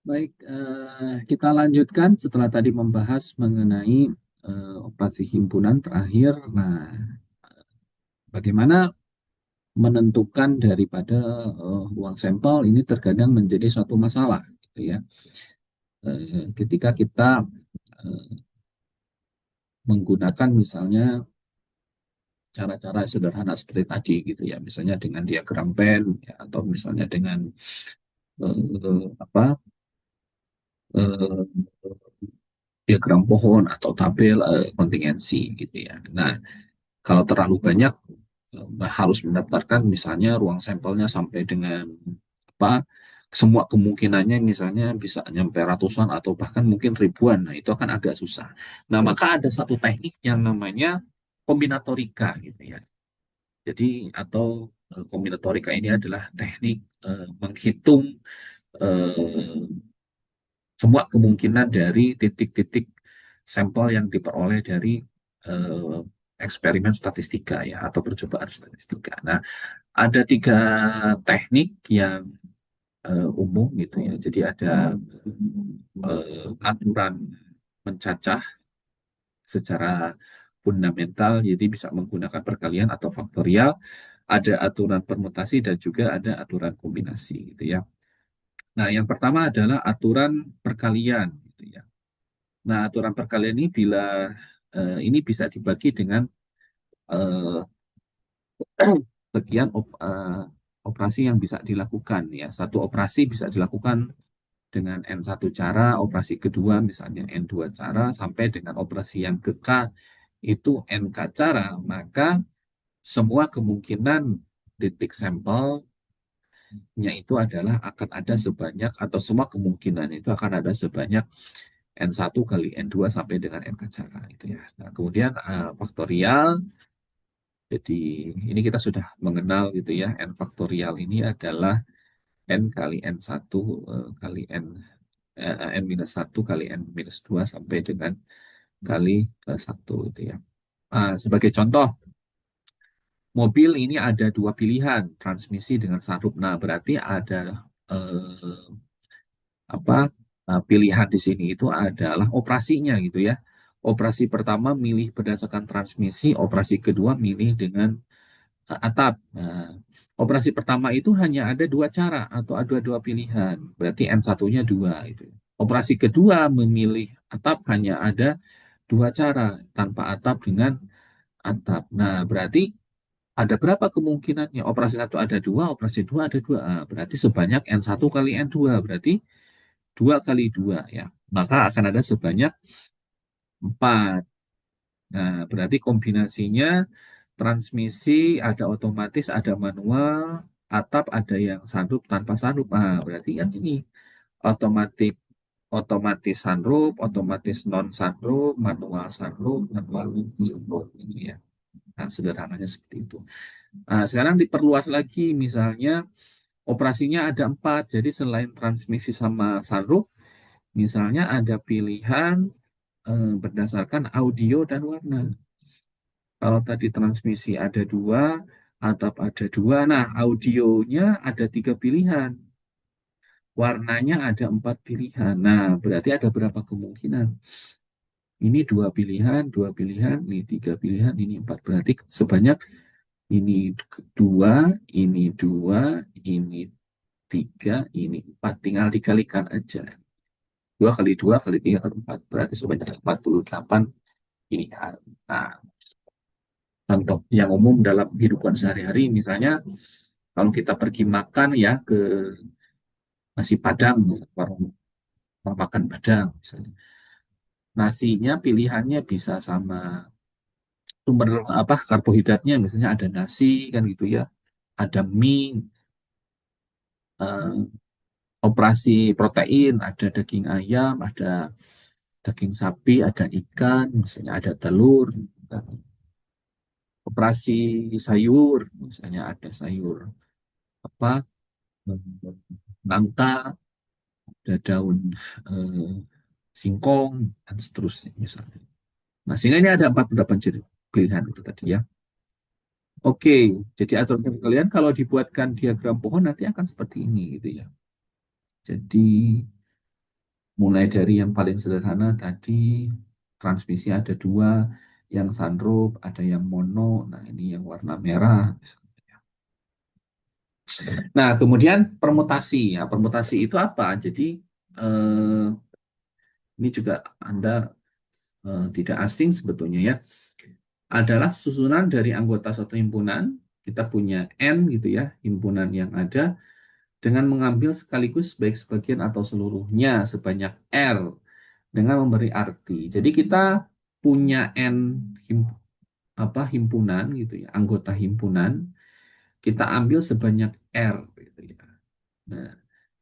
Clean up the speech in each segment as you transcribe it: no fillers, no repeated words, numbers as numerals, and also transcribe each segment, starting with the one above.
Baik, kita lanjutkan setelah tadi membahas mengenai operasi himpunan terakhir. Nah, bagaimana menentukan daripada ruang sampel ini terkadang menjadi suatu masalah, gitu ya. Ketika kita eh, menggunakan misalnya cara-cara sederhana seperti tadi, gitu ya, misalnya dengan diagram Venn, ya, atau misalnya dengan apa eh, diagram pohon atau tabel kontingensi, gitu ya. Nah, kalau terlalu banyak harus mendaftarkan misalnya ruang sampelnya sampai dengan apa semua kemungkinannya misalnya bisa nyampe ratusan atau bahkan mungkin ribuan. Nah, itu akan agak susah. Nah, maka ada satu teknik yang namanya kombinatorika gitu ya. Jadi atau kombinatorika ini adalah teknik menghitung eh, semua kemungkinan dari titik-titik sampel yang diperoleh dari eh, eksperimen statistika ya atau percobaan statistika. Nah, ada tiga teknik yang umum gitu ya. Jadi ada aturan mencacah secara fundamental, jadi bisa menggunakan perkalian atau faktorial. Ada aturan permutasi dan juga ada aturan kombinasi gitu ya. Nah, yang pertama adalah aturan perkalian gitu ya. Nah, aturan perkalian ini bila ini bisa dibagi dengan eh, sekian operasi yang bisa dilakukan ya. Satu operasi bisa dilakukan dengan N1 cara, operasi kedua misalnya N2 cara, sampai dengan operasi yang ke K itu NK cara, maka semua kemungkinan titik sampelnya itu adalah akan ada sebanyak, atau semua kemungkinan itu akan ada sebanyak N1 kali N2 sampai dengan NK cara. Itu ya. Nah, kemudian faktorial, jadi ini kita sudah mengenal gitu ya, N faktorial ini adalah N kali N1 kali N minus 1 kali N minus 2 sampai dengan kali 1 itu ya. Sebagai contoh, mobil ini ada dua pilihan, transmisi dengan sunroof. Nah, berarti ada eh, apa pilihan di sini itu adalah operasinya gitu ya. Operasi pertama milih berdasarkan transmisi, operasi kedua milih dengan atap. Nah, operasi pertama itu hanya ada dua cara atau ada dua pilihan. Berarti N1-nya dua itu. Operasi kedua memilih atap hanya ada dua cara tanpa atap dengan atap. Nah, berarti ada berapa kemungkinannya? Operasi satu ada dua, operasi dua ada dua. Berarti sebanyak N1 kali N2. Berarti dua kali dua ya. Maka akan ada sebanyak empat. Nah, berarti kombinasinya transmisi ada otomatis, ada manual, atap ada yang sunroof tanpa sunroof. Berarti kan ini otomatis otomatis sunroof, otomatis non sunroof, manual sunroof, manual sunroof gitu ya. Nah, sederhananya seperti itu. Nah, sekarang diperluas lagi, misalnya operasinya ada empat, jadi selain transmisi sama sunroof, misalnya ada pilihan berdasarkan audio dan warna. Kalau tadi transmisi ada dua, atap ada dua, nah audionya ada tiga pilihan, warnanya ada empat pilihan. Nah, berarti ada berapa kemungkinan? Ini dua pilihan, ini tiga pilihan, ini empat. Berarti sebanyak ini dua, ini dua, ini tiga, ini empat. Tinggal dikalikan aja. Dua kali dua kali tiga kali empat. Berarti sebanyak 48 pilihan. Nah, contoh yang umum dalam kehidupan sehari-hari, misalnya kalau kita pergi makan ya ke nasi Padang, warung makan Padang, misalnya. Nasinya pilihannya bisa sama sumber apa karbohidratnya, misalnya ada nasi kan gitu ya, ada mie, eh, operasi protein, ada daging ayam, ada daging sapi, ada ikan, misalnya ada telur, operasi sayur, misalnya ada sayur apa nangka, ada daun eh, singkong dan seterusnya misalnya. Nah, sehingga ini ada 48 jenis pilihan itu tadi ya. Oke, jadi aturan kalian kalau dibuatkan diagram pohon nanti akan seperti ini gitu ya. Jadi Mulai dari yang paling sederhana tadi, transmisi ada dua, yang sunroof, ada yang mono, nah ini yang warna merah. Nah, kemudian permutasi ya. Permutasi itu apa? Jadi ini juga Anda tidak asing sebetulnya ya. Adalah susunan dari anggota suatu himpunan. Kita punya N gitu ya, himpunan yang ada dengan mengambil sekaligus baik sebagian atau seluruhnya sebanyak R dengan memberi arti. Jadi kita punya N himpunan gitu ya, anggota himpunan, kita ambil sebanyak R gitu ya. Nah,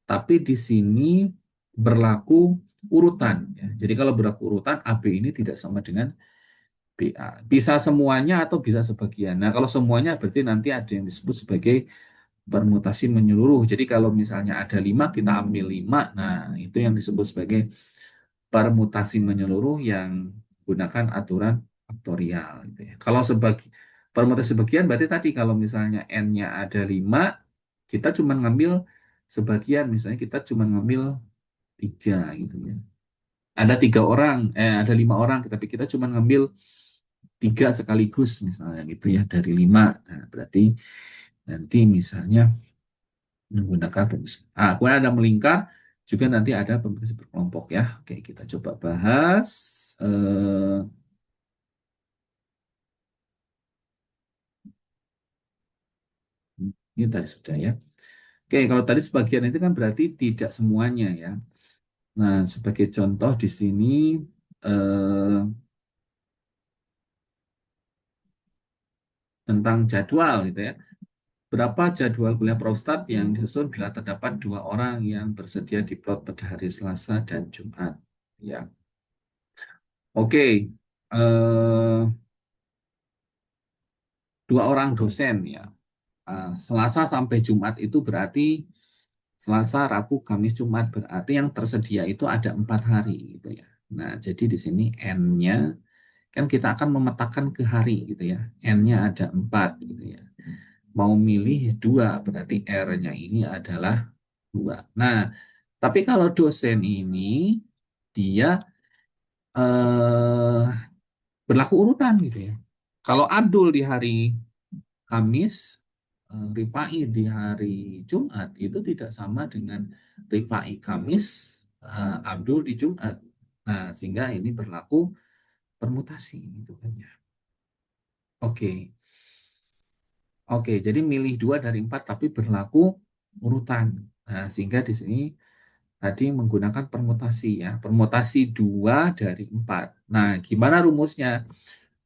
tapi di sini berlaku urutan ya. Jadi kalau berlaku urutan AB ini tidak sama dengan BA. Bisa semuanya atau bisa sebagian. Nah, kalau semuanya berarti nanti ada yang disebut sebagai permutasi menyeluruh. Jadi kalau misalnya ada 5, kita ambil 5. Nah, itu yang disebut sebagai permutasi menyeluruh yang gunakan aturan faktorial. Gitu ya. Kalau sebagai permutasi sebagian berarti tadi kalau misalnya N-nya ada 5, kita cuma ngambil sebagian. Misalnya kita cuma ngambil 3 gitu ya. Ada 3 orang, ada 5 orang, tapi kita cuma ngambil 3 sekaligus misalnya gitu ya dari 5. Nah, berarti nanti misalnya menggunakan pemisah. Kemudian ada melingkar, juga nanti ada pemisah berkelompok ya. Oke, kita coba bahas. Eh, ini tadi sudah ya. Oke, kalau tadi sebagian itu kan berarti tidak semuanya ya. Nah, sebagai contoh di sini eh, tentang jadwal gitu ya. Berapa jadwal kuliah Prostat yang disusun bila terdapat 2 orang yang bersedia diplot pada hari Selasa dan Jumat? Ya, oke. Eh, 2 orang dosen ya. Selasa sampai Jumat itu berarti Selasa, Rabu, Kamis, Jumat berarti yang tersedia itu ada 4 hari gitu ya. Nah, jadi di sini N-nya kan kita akan memetakan ke hari gitu ya. N-nya ada 4 gitu ya. Mau milih 2 berarti R-nya ini adalah 2. Nah, tapi kalau dosen ini dia eh, berlaku urutan gitu ya. Kalau Abdul di hari Kamis, Rifai di hari Jumat itu tidak sama dengan Rifai Kamis, Abdul di Jumat. Nah, sehingga ini berlaku permutasi gitu kan ya. Oke. Oke, jadi milih 2 dari 4 tapi berlaku urutan. Nah, sehingga di sini tadi menggunakan permutasi ya. Permutasi 2 dari 4. Nah, gimana rumusnya?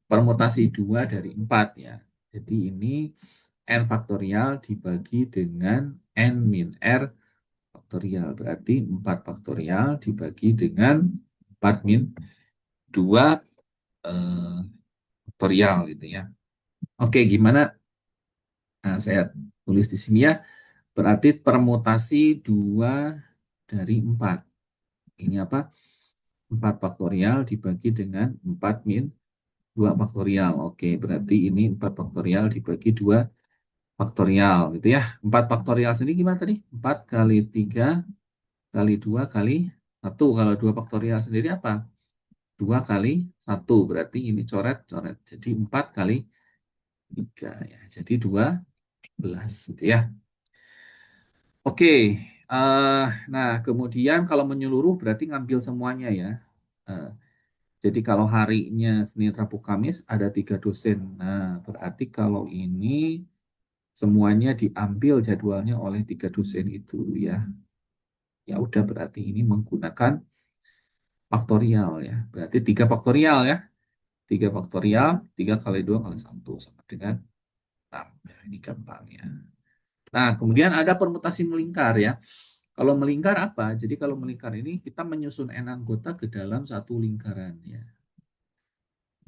Permutasi 2 dari 4 ya. Jadi ini N faktorial dibagi dengan N min R faktorial. Berarti 4 faktorial dibagi dengan 4 min 2 eh, faktorial gitu ya. Oke, gimana? Nah, saya tulis di sini ya. Berarti permutasi 2 dari 4. Ini apa? 4 faktorial dibagi dengan 4 min 2 faktorial. Oke, berarti ini 4 faktorial dibagi 2 faktorial gitu ya. 4 faktorial sendiri gimana tadi? 4 kali 3 kali 2 kali 1. Kalau 2 faktorial sendiri apa? 2 kali 1. Berarti ini coret-coret. Jadi 4 kali 3 ya. Jadi 12 gitu ya. Oke. eh, nah, kemudian kalau menyeluruh berarti ngambil semuanya ya. Eh, jadi kalau harinya Senin, Rabu, Kamis ada 3 dosen. Nah, berarti kalau ini semuanya diambil jadwalnya oleh 3 dosen itu ya. Ya udah berarti ini menggunakan faktorial ya. Berarti 3 faktorial ya. 3 faktorial, 3 kali 2 kali 1 sama dengan 6. Ya, ini gampangnya. Nah, kemudian ada permutasi melingkar ya. Kalau melingkar apa? Jadi kalau melingkar ini kita menyusun N anggota ke dalam satu lingkaran ya.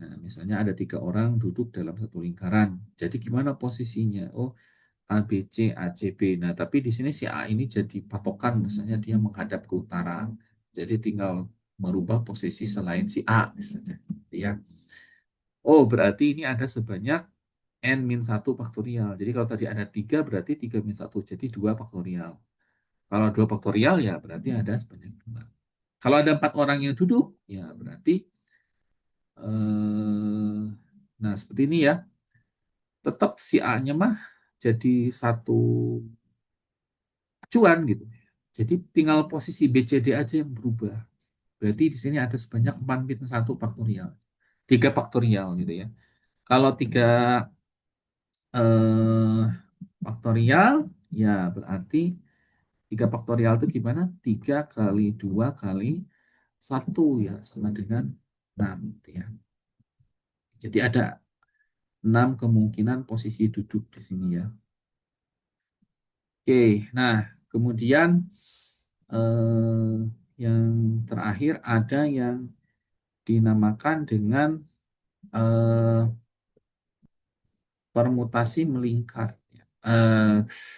Nah, misalnya ada 3 orang duduk dalam satu lingkaran. Jadi gimana posisinya? Oh, A, B, C, A, C, B. Nah, tapi di sini si A ini jadi patokan, misalnya dia menghadap ke utara. Jadi tinggal merubah posisi selain si A, misalnya. Ya. Oh, berarti ini ada sebanyak N-1 faktorial. Jadi kalau tadi ada 3, berarti 3 min 1. Jadi 2 faktorial. Kalau 2 faktorial, ya berarti ada sebanyak 2. Kalau ada 4 orang yang duduk, ya berarti eh, nah seperti ini ya. Tetap si A-nya mah jadi satu acuan gitu. Jadi tinggal posisi B, C, D aja yang berubah. Berarti di sini ada sebanyak 4 min 1 faktorial. 3 faktorial gitu ya. Kalau 3 faktorial, ya berarti 3 faktorial itu gimana? 3 kali 2 kali 1 ya, sama dengan 6 gitu ya. Jadi ada 6 kemungkinan posisi duduk di sini ya. Oke, nah kemudian eh, yang terakhir ada yang dinamakan dengan eh, permutasi melingkar, ya.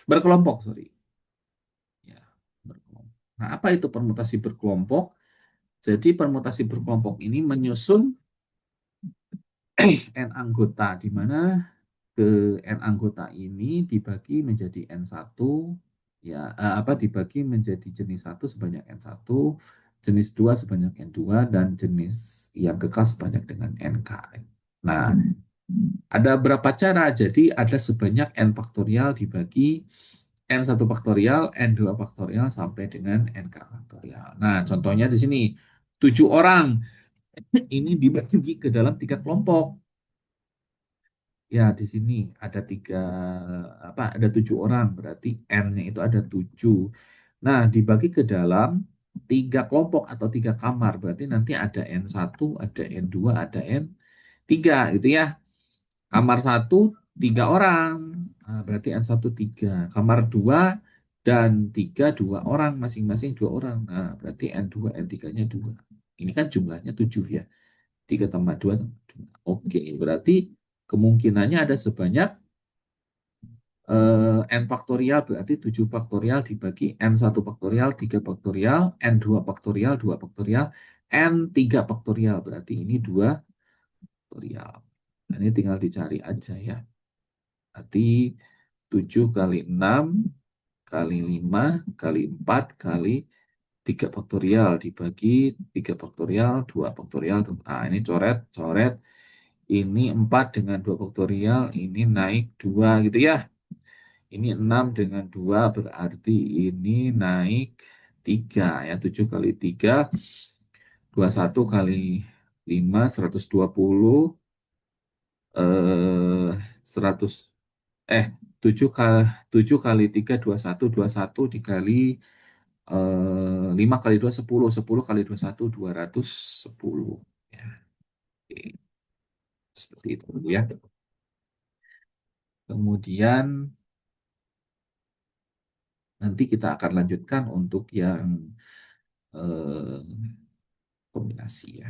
Berkelompok, sorry. Ya, berkelompok. Nah, apa itu permutasi berkelompok? Jadi permutasi berkelompok ini menyusun n anggota, di mana ke n anggota ini dibagi menjadi n1, ya apa dibagi menjadi jenis satu sebanyak n1, jenis 2 sebanyak n2, dan jenis yang kekal sebanyak dengan nk. Nah, ada berapa cara? Jadi ada sebanyak n faktorial dibagi n1 faktorial, n2 faktorial sampai dengan nk faktorial. Nah, contohnya di sini 7 orang ini dibagi ke dalam 3 kelompok. Ya, di sini ada ada 7 orang, berarti N-nya itu ada 7. Nah, dibagi ke dalam 3 kelompok atau 3 kamar, berarti nanti ada N1, ada N2, ada N3, gitu ya. Kamar 1, 3 orang, nah, berarti N1 3. Kamar 2 dan 3, 2 orang, masing-masing 2 orang. Nah, berarti N2, N3-nya 2. Ini kan jumlahnya 7 ya. 3 tambah 2 tambah 2. Oke, berarti kemungkinannya ada sebanyak n faktorial, berarti 7 faktorial dibagi n1 faktorial, 3 faktorial, n2 faktorial, 2 faktorial, n3 faktorial, berarti ini 2 faktorial. Nah, ini tinggal dicari aja ya. Berarti 7 kali 6 kali 5 kali 4 kali 3 faktorial dibagi 3 faktorial, 2 faktorial. Nah, ini coret, coret. Ini 4 dengan 2 faktorial, ini naik 2 gitu ya. Ini 6 dengan 2 berarti ini naik 3 ya. 7 kali 3, 21 kali 5, 120, eh 100, 7 kali 7 kali 3, 21 dikali 5 kali 2, 10, 10 kali 21, 210 ya. Oke, seperti itu ya. Kemudian nanti kita akan lanjutkan untuk yang eh, kombinasi ya.